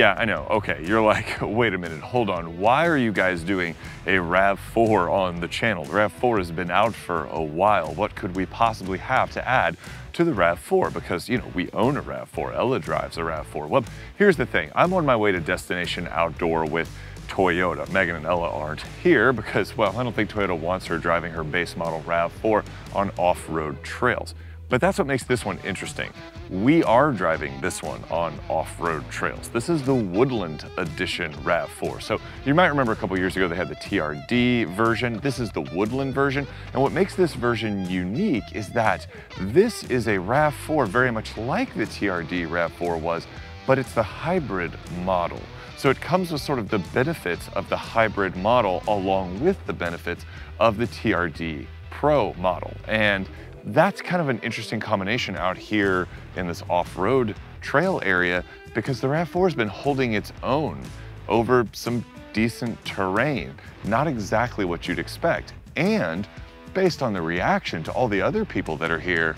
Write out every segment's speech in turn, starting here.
Yeah, I know. Okay, you're like, wait a minute, hold on. Why are you guys doing a RAV4 on the channel? The RAV4 has been out for a while. What could we possibly have to add to the RAV4? Because, you know, we own a RAV4. Ella drives a RAV4. Well, here's the thing. I'm on my way to Destination Outdoor with Toyota. Megan and Ella aren't here because, well, I don't think Toyota wants her driving her base model RAV4 on off-road trails. But that's what makes this one interesting. We are driving this one on off-road trails. This is the Woodland Edition RAV4. So you might remember a couple years ago they had the TRD version. This is the Woodland version. And what makes this version unique is that this is a RAV4 very much like the TRD RAV4 was, but it's the hybrid model. So it comes with sort of the benefits of the hybrid model along with the benefits of the TRD Pro model. And that's kind of an interesting combination out here in this off-road trail area because the RAV4 has been holding its own over some decent terrain. Not exactly what you'd expect. And based on the reaction to all the other people that are here,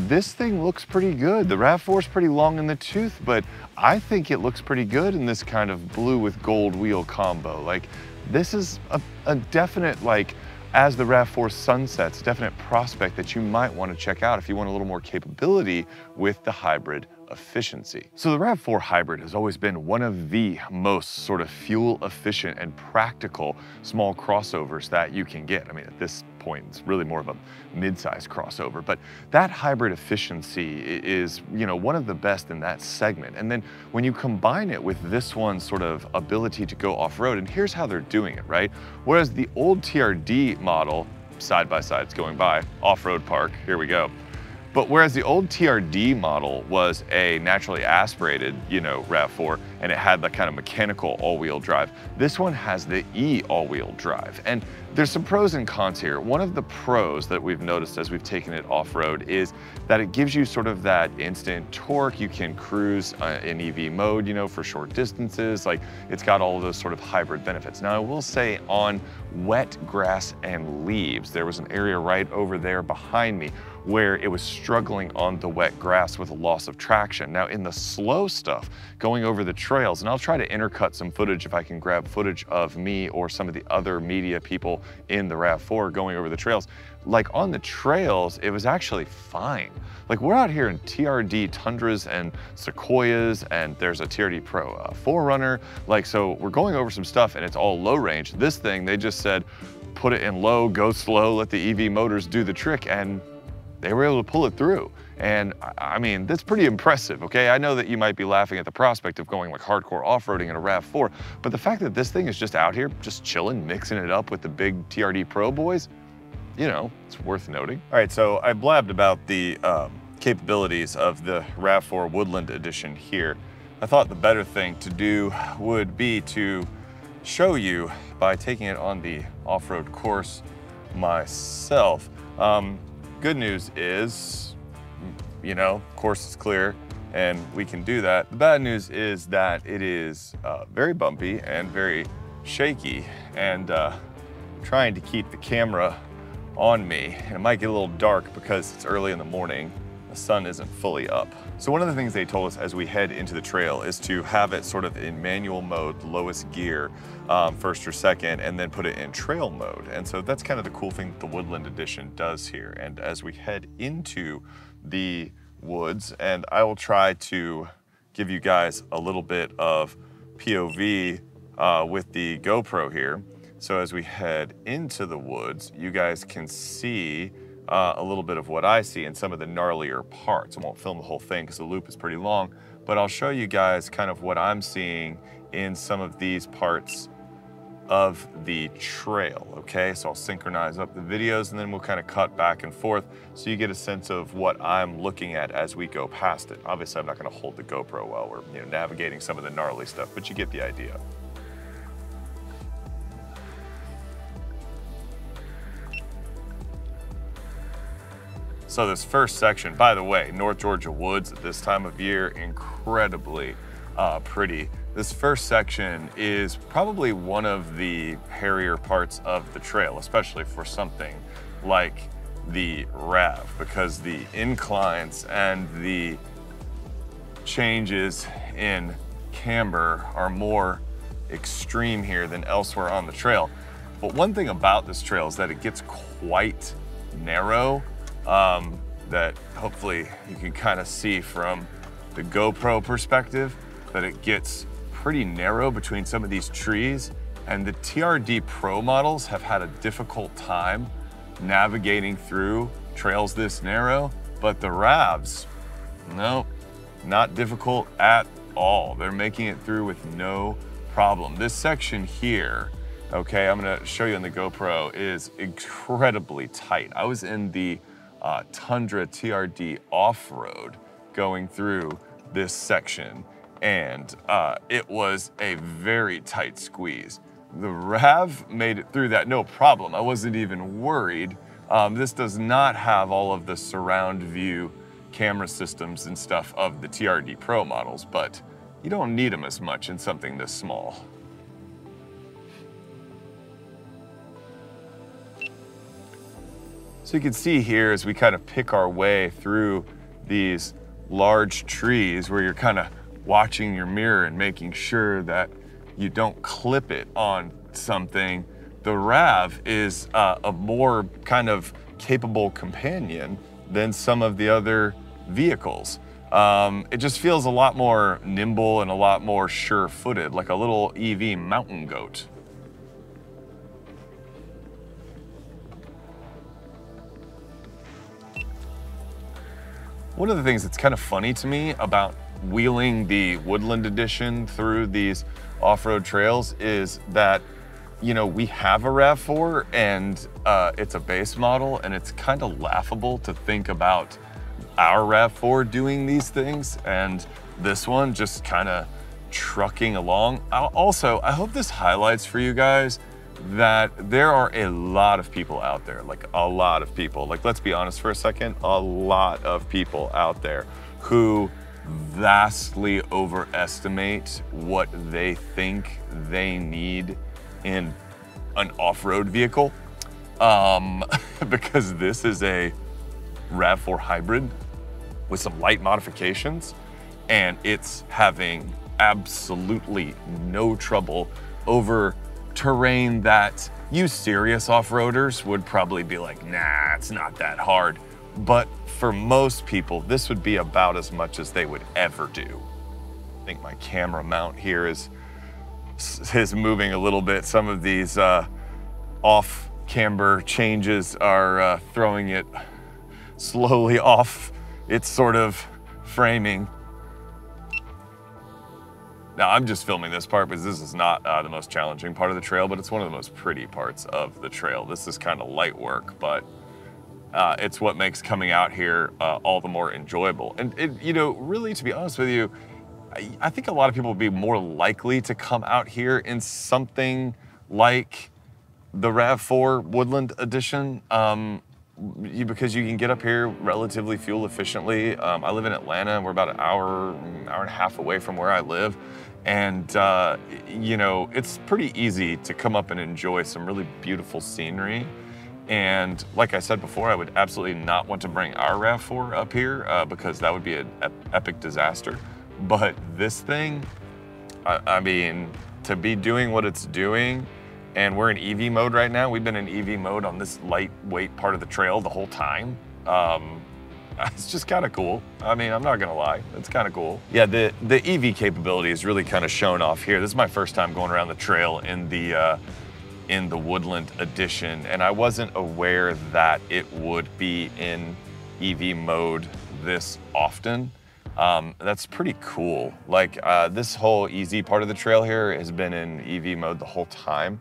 this thing looks pretty good. The RAV4 is pretty long in the tooth, but I think it looks pretty good in this kind of blue with gold wheel combo. Like, this is a definite, like, as the RAV4 sunsets, definite prospect that you might want to check out if you want a little more capability with the hybrid efficiency. So the RAV4 Hybrid has always been one of the most sort of fuel efficient and practical small crossovers that you can get. I mean, at this point, it's really more of a mid-size crossover, but that hybrid efficiency is, you know, one of the best in that segment. And then when you combine it with this one's sort of ability to go off-road, and here's how they're doing it, right? Whereas the old TRD model, side by sides going by, off-road park, here we go. But whereas the old TRD model was a naturally aspirated, you know, RAV4, and it had the kind of mechanical all-wheel drive, this one has the E all-wheel drive. And there's some pros and cons here. One of the pros that we've noticed as we've taken it off-road is that it gives you sort of that instant torque. You can cruise in EV mode, you know, for short distances. Like, it's got all of those sort of hybrid benefits. Now, I will say on wet grass and leaves, there was an area right over there behind me where it was struggling on the wet grass with a loss of traction. Now in the slow stuff, going over the trails, and I'll try to intercut some footage if I can grab footage of me or some of the other media people in the RAV4 going over the trails, like on the trails, it was actually fine. Like, we're out here in TRD Tundras and Sequoias, and there's a TRD Pro, a 4Runner. Like, so we're going over some stuff and it's all low range. This thing, they just said, put it in low, go slow, let the EV motors do the trick, and they were able to pull it through. And I mean, that's pretty impressive, okay? I know that you might be laughing at the prospect of going like hardcore off-roading in a RAV4, but the fact that this thing is just out here, just chilling, mixing it up with the big TRD Pro boys, you know, it's worth noting. All right, so I blabbed about the capabilities of the RAV4 Woodland Edition here. I thought the better thing to do would be to show you by taking it on the off-road course myself. Good news is, you know, course is clear and we can do that. The bad news is that it is very bumpy and very shaky, and trying to keep the camera on me. And it might get a little dark because it's early in the morning. The sun isn't fully up. So one of the things they told us as we head into the trail is to have it sort of in manual mode, lowest gear, first or second, and then put it in trail mode. And so that's kind of the cool thing that the Woodland Edition does here. And as we head into the woods, and I will try to give you guys a little bit of POV with the GoPro here. So as we head into the woods, you guys can see a little bit of what I see in some of the gnarlier parts. I won't film the whole thing because the loop is pretty long, but I'll show you guys kind of what I'm seeing in some of these parts of the trail, okay? So I'll synchronize up the videos and then we'll kind of cut back and forth so you get a sense of what I'm looking at as we go past it. Obviously, I'm not gonna hold the GoPro while we're, you know, navigating some of the gnarly stuff, but you get the idea. So this first section, by the way, North Georgia woods at this time of year, incredibly pretty. This first section is probably one of the hairier parts of the trail, especially for something like the RAV, because the inclines and the changes in camber are more extreme here than elsewhere on the trail. But one thing about this trail is that it gets quite narrow, that hopefully you can kind of see from the GoPro perspective, that it gets pretty narrow between some of these trees. And the TRD Pro models have had a difficult time navigating through trails this narrow, but the RAVs, no, not difficult at all. They're making it through with no problem. This section here, okay, I'm gonna show you on the GoPro, is incredibly tight. I was in the Tundra TRD Off-road going through this section, and it was a very tight squeeze. The RAV made it through that no problem. I wasn't even worried. This does not have all of the surround view camera systems and stuff of the TRD Pro models, but you don't need them as much in something this small. So you can see here as we kind of pick our way through these large trees where you're kind of watching your mirror and making sure that you don't clip it on something. The RAV is a more kind of capable companion than some of the other vehicles. It just feels a lot more nimble and a lot more sure-footed, like a little EV mountain goat. One of the things that's kind of funny to me about wheeling the Woodland Edition through these off-road trails is that, you know, we have a RAV4 and it's a base model, and it's kind of laughable to think about our RAV4 doing these things and this one just kind of trucking along. Also, I hope this highlights for you guys that there are a lot of people out there, like a lot of people, like let's be honest for a second, a lot of people out there who vastly overestimate what they think they need in an off-road vehicle, because this is a RAV4 Hybrid with some light modifications, and it's having absolutely no trouble over terrain that you serious off-roaders would probably be like, nah, it's not that hard. But for most people, this would be about as much as they would ever do. I think my camera mount here is moving a little bit. Some of these off-camber changes are throwing it slowly off its sort of framing. Now, I'm just filming this part because this is not the most challenging part of the trail, but it's one of the most pretty parts of the trail. This is kind of light work, but it's what makes coming out here all the more enjoyable. And you know, really, to be honest with you, I think a lot of people would be more likely to come out here in something like the RAV4 Woodland Edition, because you can get up here relatively fuel efficiently. I live in Atlanta, and we're about an hour and a half away from where I live. And, you know, it's pretty easy to come up and enjoy some really beautiful scenery. And like I said before, I would absolutely not want to bring our RAV4 up here because that would be an epic disaster. But this thing, I mean, to be doing what it's doing, and we're in EV mode right now. We've been in EV mode on this lightweight part of the trail the whole time. It's just kind of cool. I mean, I'm not gonna lie, it's kind of cool. Yeah, the EV capability is really kind of shown off here. This is my first time going around the trail in the Woodland Edition, and I wasn't aware that it would be in EV mode this often. That's pretty cool. Like this whole easy part of the trail here has been in EV mode the whole time.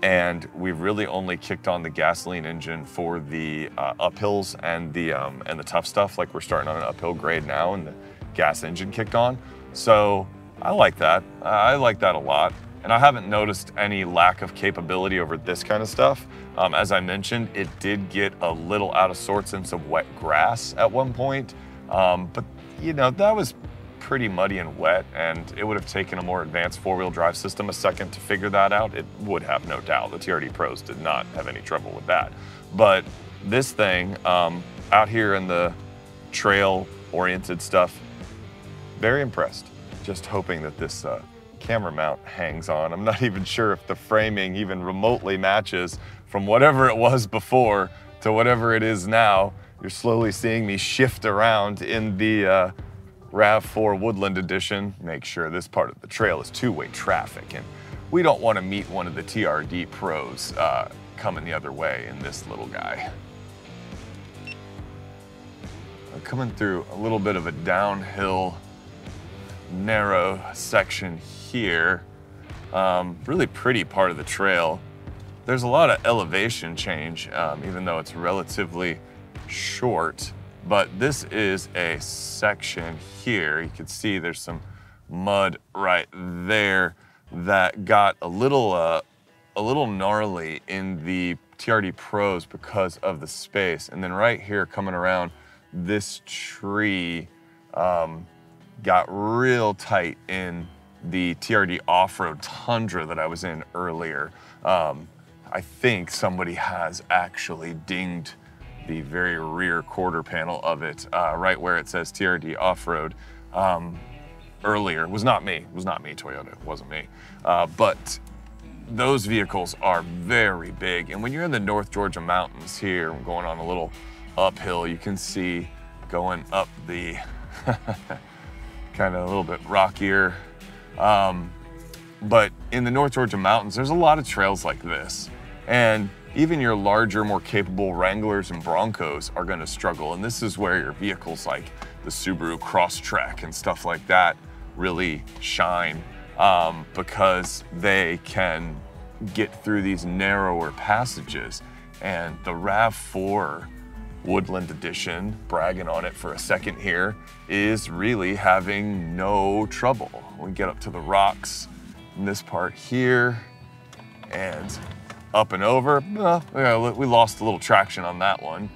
And we've really only kicked on the gasoline engine for the uphills and the tough stuff. Like we're starting on an uphill grade now, and the gas engine kicked on. So I like that. I like that a lot. And I haven't noticed any lack of capability over this kind of stuff. As I mentioned, it did get a little out of sorts in some wet grass at one point. But you know, that was pretty muddy and wet, and it would have taken a more advanced four-wheel drive system a second to figure that out. It would have, no doubt. The TRD Pros did not have any trouble with that. But this thing, out here in the trail-oriented stuff, very impressed. Just hoping that this camera mount hangs on. I'm not even sure if the framing even remotely matches from whatever it was before to whatever it is now. You're slowly seeing me shift around in the RAV4 Woodland Edition. Make sure this part of the trail is two-way traffic, and we don't want to meet one of the TRD Pros coming the other way in this little guy. We're coming through a little bit of a downhill, narrow section here. Really pretty part of the trail. There's a lot of elevation change, even though it's relatively short, but this is a section here. You can see there's some mud right there that got a little gnarly in the TRD Pros because of the space. And then right here coming around this tree got real tight in the TRD Off-road Tundra that I was in earlier. I think somebody has actually dinged the very rear quarter panel of it, right where it says TRD Off-road earlier. It was not me, Toyota, it wasn't me. But those vehicles are very big. And when you're in the North Georgia mountains here, going on a little uphill, you can see going up the kind of a little bit rockier. But in the North Georgia mountains, there's a lot of trails like this. And even your larger, more capable Wranglers and Broncos are gonna struggle. And this is where your vehicles like the Subaru Crosstrek and stuff like that really shine, because they can get through these narrower passages. And the RAV4 Woodland Edition, bragging on it for a second here, is really having no trouble. We get up to the rocks in this part here and up and over. We lost a little traction on that one.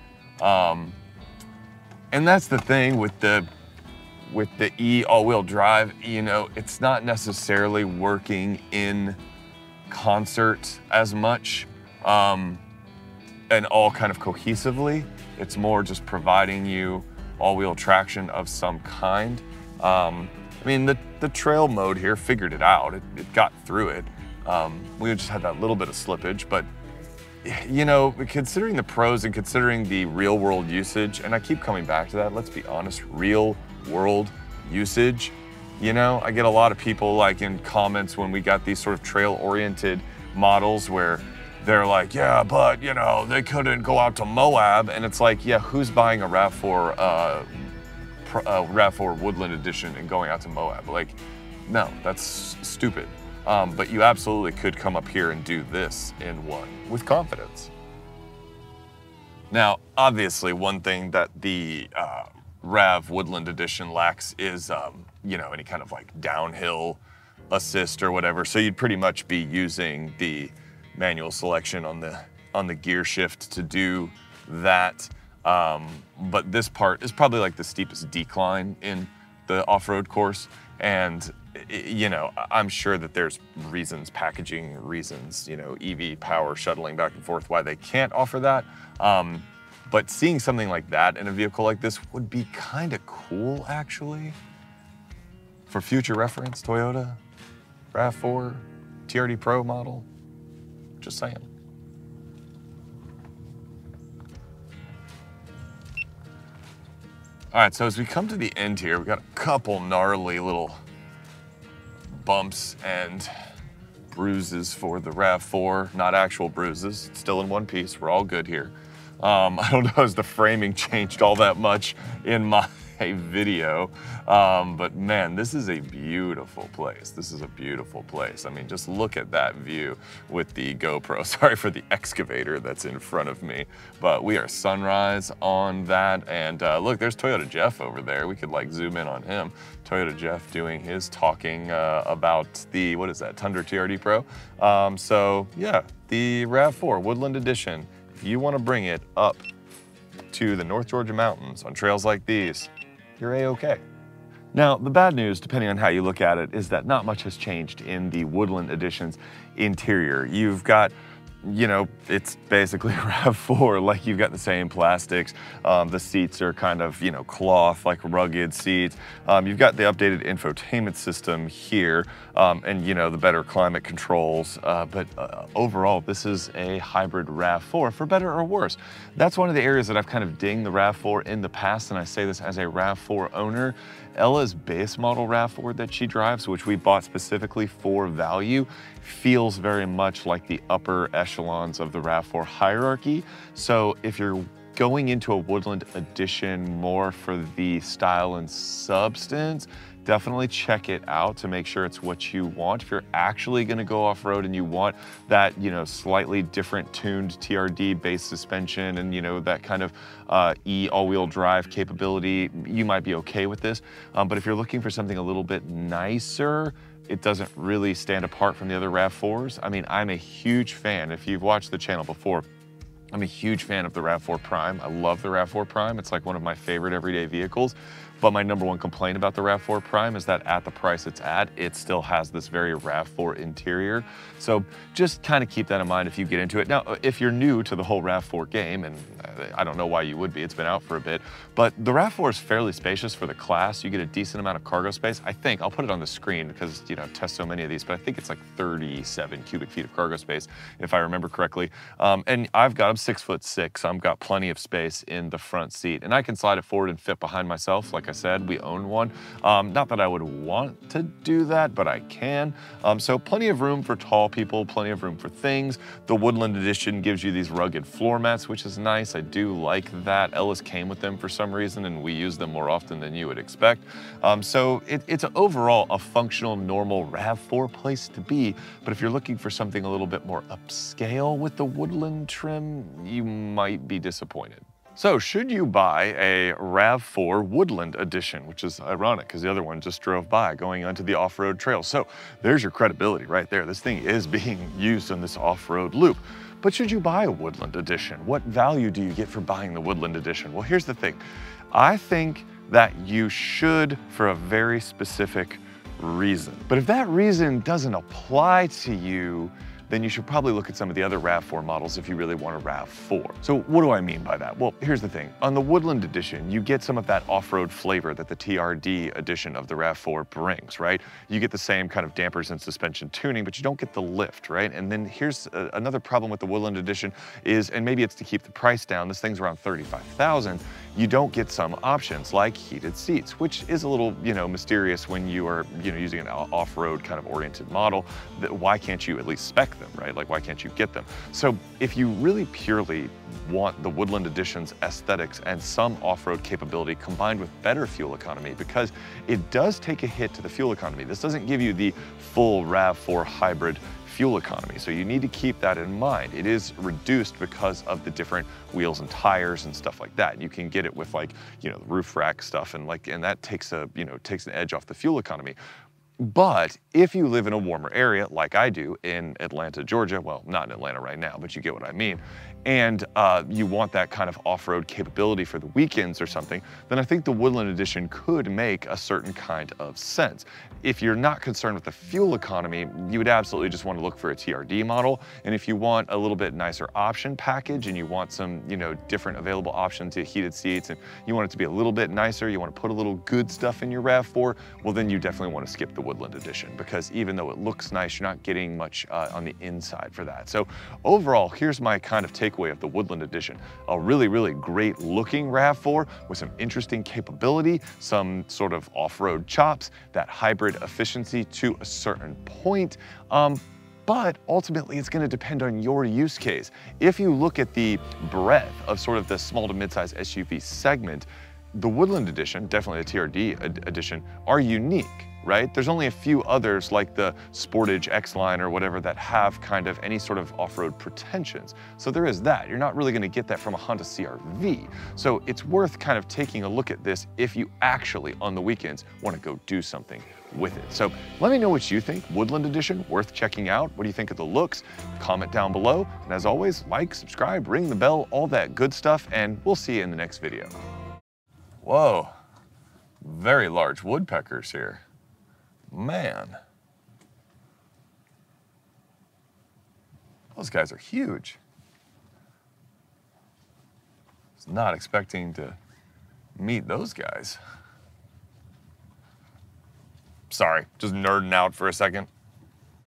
And that's the thing with the E all-wheel drive, you know, it's not necessarily working in concert as much and all kind of cohesively. It's more just providing you all-wheel traction of some kind. I mean, the trail mode here figured it out. It got through it. We just had that little bit of slippage, but you know, considering the pros and considering the real world usage, and I keep coming back to that, let's be honest, real world usage, you know, I get a lot of people like in comments when we got these sort of trail oriented models where they're like, yeah, but you know, they couldn't go out to Moab. And it's like, yeah, who's buying a RAV4 Woodland Edition and going out to Moab? Like, no, that's stupid. But you absolutely could come up here and do this in one with confidence. Now, obviously, one thing that the RAV Woodland Edition lacks is, you know, any kind of like downhill assist or whatever. So you'd pretty much be using the manual selection on the gear shift to do that. But this part is probably like the steepest decline in the off-road course. And you know, I'm sure that there's reasons, packaging reasons, you know, EV power shuttling back and forth, why they can't offer that. But seeing something like that in a vehicle like this would be kind of cool, actually. For future reference, Toyota, RAV4, TRD Pro model, just saying. All right, so as we come to the end here, we've got a couple gnarly little bumps and bruises for the RAV4, not actual bruises, it's still in one piece, we're all good here. I don't know if the framing changed all that much in my video, but man, this is a beautiful place. This is a beautiful place. I mean, just look at that view with the GoPro. Sorry for the excavator that's in front of me, but we are sunrise on that. And look, there's Toyota Jeff over there. We could like zoom in on him. Toyota Jeff doing his talking about the, what is that, Tundra TRD Pro. So yeah, the RAV4 Woodland Edition, if you want to bring it up to the North Georgia mountains on trails like these, you're A-okay. Now, the bad news, depending on how you look at it, is that not much has changed in the Woodland Edition's interior. You've got you know, it's basically a RAV4. Like, you've got the same plastics. The seats are kind of, you know, cloth, like rugged seats. You've got the updated infotainment system here, and, you know, the better climate controls. But overall, this is a hybrid RAV4, for better or worse. That's one of the areas that I've kind of dinged the RAV4 in the past, and I say this as a RAV4 owner. Ella's base model RAV4 that she drives, which we bought specifically for value, feels very much like the upper echelons of the RAV4 hierarchy. So if you're going into a Woodland Edition more for the style and substance, definitely check it out to make sure it's what you want. If you're actually gonna go off-road and you want that, you know, slightly different tuned TRD based suspension and, you know, that kind of all-wheel drive capability, you might be okay with this. But if you're looking for something a little bit nicer, it doesn't really stand apart from the other RAV4s. I mean, I'm a huge fan. If you've watched the channel before, I'm a huge fan of the RAV4 Prime. I love the RAV4 Prime. It's like one of my favorite everyday vehicles. But my number one complaint about the RAV4 Prime is that at the price it's at, it still has this very RAV4 interior. So just kind of keep that in mind if you get into it. Now, if you're new to the whole RAV4 game, and I don't know why you would be, it's been out for a bit, but the RAV4 is fairly spacious for the class. You get a decent amount of cargo space. I think, I'll put it on the screen because, you know, test so many of these, but I think it's like 37 cubic feet of cargo space, if I remember correctly. And I'm 6'6", I've got plenty of space in the front seat, and I can slide it forward and fit behind myself. Like I said, we own one. Not that I would want to do that, but I can. So plenty of room for tall people, plenty of room for things. The Woodland Edition gives you these rugged floor mats, which is nice. I do like that. Ellis came with them for some reason, and we use them more often than you would expect. So it's overall a functional, normal RAV4 place to be. But if you're looking for something a little bit more upscale with the Woodland trim, you might be disappointed. So should you buy a RAV4 Woodland Edition, which is ironic because the other one just drove by going onto the off-road trail. So there's your credibility right there. This thing is being used in this off-road loop. But should you buy a Woodland Edition? What value do you get for buying the Woodland Edition? Well, here's the thing. I think that you should for a very specific reason. But if that reason doesn't apply to you, then you should probably look at some of the other RAV4 models if you really want a RAV4. So what do I mean by that? Well, here's the thing. On the Woodland Edition, you get some of that off-road flavor that the TRD edition of the RAV4 brings, right? You get the same kind of dampers and suspension tuning, but you don't get the lift, right? And then here's another problem with the Woodland Edition is, and maybe it's to keep the price down, this thing's around $35,000, you don't get some options like heated seats, which is a little, you know, mysterious when you are, you know, using an off-road kind of oriented model. Why can't you at least spec them, right? Like, why can't you get them? So if you really purely want the Woodland Edition's aesthetics and some off-road capability combined with better fuel economy, because it does take a hit to the fuel economy. This doesn't give you the full RAV4 hybrid fuel economy. So you need to keep that in mind. It is reduced because of the different wheels and tires and stuff like that. You can get it with, like, you know, the roof rack stuff, and that takes a, you know, takes an edge off the fuel economy. But if you live in a warmer area, like I do in Atlanta, Georgia, well, not in Atlanta right now, but you get what I mean, and you want that kind of off-road capability for the weekends or something, then I think the Woodland Edition could make a certain kind of sense. If you're not concerned with the fuel economy, you would absolutely just want to look for a TRD model. And if you want a little bit nicer option package and you want some, you know, different available options to heated seats, and you want it to be a little bit nicer, you want to put a little good stuff in your RAV4, well, then you definitely want to skip the Woodland Edition, because even though it looks nice, you're not getting much on the inside for that. So overall, here's my kind of takeaway of the Woodland Edition. A really, really great looking RAV4 with some interesting capability, some sort of off-road chops, that hybrid efficiency to a certain point. But ultimately it's going to depend on your use case. If you look at the breadth of sort of the small to midsize SUV segment, the Woodland Edition, definitely the TRD edition, are unique, right? There's only a few others like the Sportage X-Line or whatever that have kind of any sort of off-road pretensions. So there is that. You're not really going to get that from a Honda CR-V. So it's worth kind of taking a look at this if you actually, on the weekends, want to go do something with it. So let me know what you think. Woodland Edition, worth checking out. What do you think of the looks? Comment down below. And as always, like, subscribe, ring the bell, all that good stuff, and we'll see you in the next video. Whoa, very large woodpeckers here. Man. Those guys are huge. Was not expecting to meet those guys. Sorry, just nerding out for a second.